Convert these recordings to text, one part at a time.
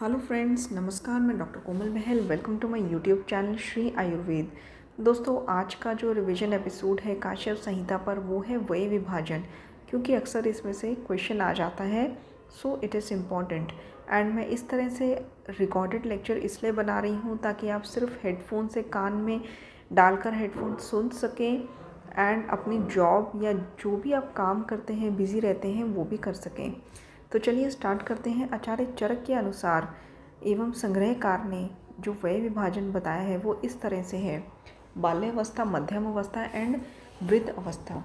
Hello friends, नमस्कार। मैं doctor Komal Bahal. Welcome to my YouTube channel Shri Ayurveda. दोस्तों, आज का जो रिवीजन एपिसोड है काश्यप संहिता पर वो है वय विभाजन, क्योंकि अक्सर इसमें से क्वेश्चन आ जाता है, so it is important. And मैं इस तरह से रिकॉर्डेड लेक्चर इसलिए बना रही हूँ ताकि आप सिर्फ हेडफोन से कान में डालकर हेडफोन सुन सकें एंड अपनी जॉब या जो भी आप काम करते हैं, बिज़ी रहते हैं, वो भी कर सकें। तो चलिए स्टार्ट करते हैं। आचार्य चरक के अनुसार एवं संग्रहकार ने जो वय विभाजन बताया है वो इस तरह से है: बाल्यावस्था, मध्यम अवस्था एंड वृद्ध अवस्था।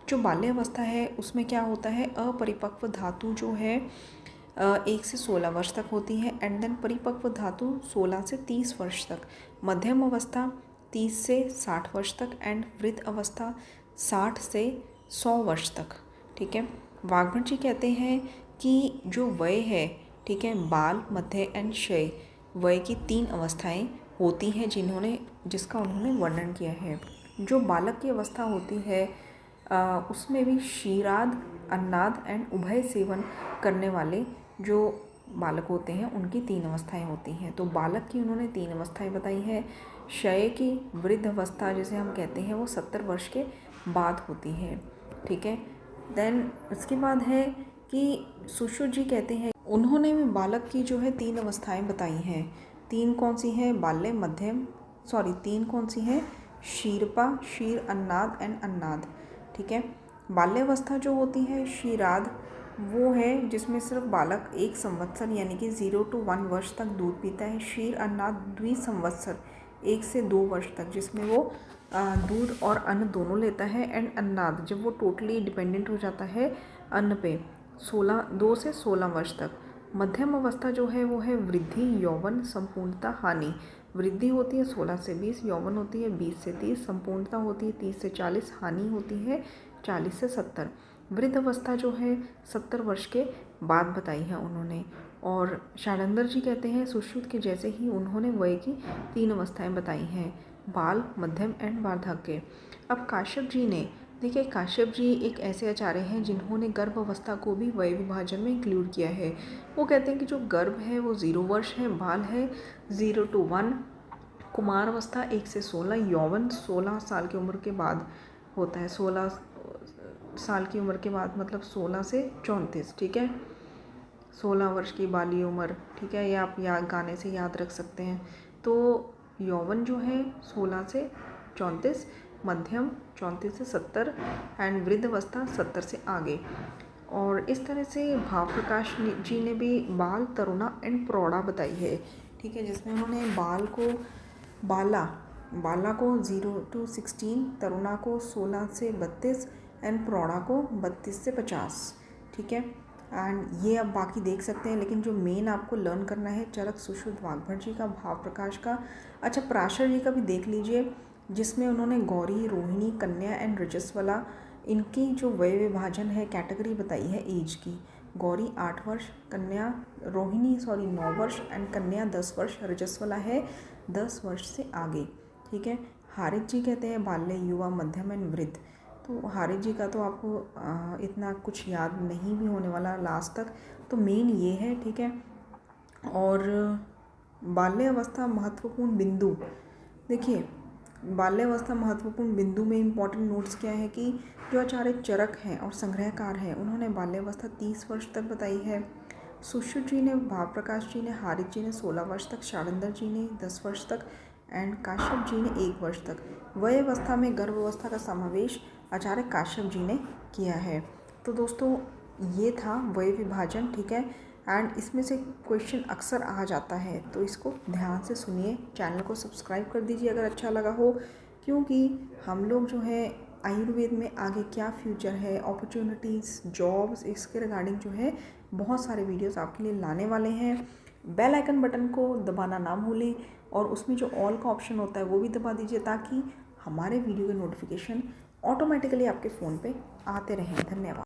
जो बाल्यावस्था है उसमें क्या होता है, अपरिपक्व धातु जो है 1 से 16 वर्ष तक होती है, एंड देन परिपक्व धातु 16 से 30 वर्ष तक। मध्यम अवस्था 30 से 60 वर्ष तक एंड वृद्ध अवस्था 60 से 100 वर्ष तक। ठीक है। वाग्भट जी कहते हैं कि जो वय है, ठीक है, बाल, मध्य एंड क्षय, वय की 3 अवस्थाएं होती हैं जिसका उन्होंने वर्णन किया है। जो बालक की अवस्था होती है उसमें भी क्षीराद, अन्नाद एंड उभय सेवन करने वाले जो बालक होते हैं उनकी 3 अवस्थाएं होती हैं। तो बालक की उन्होंने 3 अवस्थाएं बताई है। क्षय की वृद्ध अवस्था जिसे हम कहते हैं वो 70 वर्ष के बाद होती है। ठीक है। देन उसके बाद है कि सुश्रुत जी कहते हैं, उन्होंने भी बालक की जो है 3 अवस्थाएं बताई हैं। 3 कौन सी है? बाल्य, मध्यम, 3 कौन सी है? क्षीरपा, क्षीर, अन्नाद एंड अन्नाद। ठीक है। बाल्यावस्था जो होती है क्षीराद, वो है जिसमें सिर्फ बालक 1 संवत्सर यानी कि 0 to 1 वर्ष तक दूध पीता है। क्षीर अन्नाद द्विसंवत्सर 1 से 2 वर्ष तक, जिसमें वो दूध और अन्न दोनों लेता है। एंड अन्नाद जब वो टोटली डिपेंडेंट हो जाता है अन्न पे, 2 से 16 वर्ष तक। मध्यम अवस्था जो है वो है वृद्धि, यौवन, संपूर्णता, हानि। वृद्धि होती है 16 से 20, यौवन होती है 20 से 30, संपूर्णता होती है 30 से 40, हानि होती है 40 से 70। वृद्ध अवस्था जो है 70 वर्ष के बाद बताई है उन्होंने। और शारंदर जी कहते हैं सुश्रुत के जैसे ही उन्होंने वय की 3 अवस्थाएं बताई हैं: बाल, मध्यम एंड वार्धक्य। अब काश्यप जी ने, देखिए, काश्यप जी एक ऐसे आचार्य हैं जिन्होंने गर्भ अवस्था को भी वय विभाजन में इंक्लूड किया है। वो कहते हैं कि जो गर्भ है वो 0 वर्ष है, बाल है 0 to 1, कुमार अवस्था 1 से 16, यौवन 16 साल की उम्र के बाद होता है। 16 साल की उम्र के बाद मतलब 16 से 34। ठीक है। 16 वर्ष की बाली उम्र, ठीक है, ये आप गाने से याद रख सकते हैं। तो यौवन जो है 16 से 34, मध्यम 34 से 70 एंड वृद्ध अवस्था 70 से आगे। और इस तरह से भाव प्रकाश जी ने भी बाल, तरुणा एंड प्रौढ़ा बताई है। ठीक है, जिसमें उन्होंने बाला को 0 to 16, तरुणा को 16 से 32 एंड प्रौढ़ा को 32 से 50। ठीक है। एंड ये आप बाकी देख सकते हैं, लेकिन जो मेन आपको लर्न करना है चरक, सुश्रुत, वाग्भट जी का, भाव प्रकाश का। अच्छा, पराशर जी का भी देख लीजिए, जिसमें उन्होंने गौरी, रोहिणी, कन्या एंड रजस्वला, इनकी जो वय विभाजन है, कैटेगरी बताई है एज की। गौरी 8 वर्ष, रोहिणी 9 वर्ष एंड कन्या 10 वर्ष, रजस्वला है 10 वर्ष से आगे। ठीक है। हारिज जी कहते हैं बाल्य, युवा, मध्यम एंड वृद्ध। तो हारिज जी का तो आपको इतना कुछ याद नहीं भी होने वाला लास्ट तक, तो मेन ये है। ठीक है। और बाल्य अवस्था महत्वपूर्ण बिंदु, देखिए, बाल्यावस्था महत्वपूर्ण बिंदु में इम्पॉर्टेंट नोट्स क्या है कि जो आचार्य चरक हैं और संग्रहकार हैं उन्होंने बाल्यावस्था 30 वर्ष तक बताई है। सुश्रुत जी ने, भाव प्रकाश जी ने, हारिज जी ने 16 वर्ष तक, शारंदर जी ने 10 वर्ष तक एंड काश्यप जी ने 1 वर्ष तक। वय अवस्था में गर्भ अवस्था का समावेश आचार्य काश्यप जी ने किया है। तो दोस्तों, ये था वय विभाजन। ठीक है। एंड इसमें से क्वेश्चन अक्सर आ जाता है, तो इसको ध्यान से सुनिए। चैनल को सब्सक्राइब कर दीजिए अगर अच्छा लगा हो, क्योंकि हम लोग जो है आयुर्वेद में आगे क्या फ्यूचर है, अपॉर्चुनिटीज़, जॉब्स, इसके रिगार्डिंग जो है बहुत सारे वीडियोस आपके लिए लाने वाले हैं। बेल आइकन बटन को दबाना ना भूलें और उसमें जो ऑल का ऑप्शन होता है वो भी दबा दीजिए, ताकि हमारे वीडियो के नोटिफिकेशन ऑटोमेटिकली आपके फ़ोन पे आते रहें। धन्यवाद।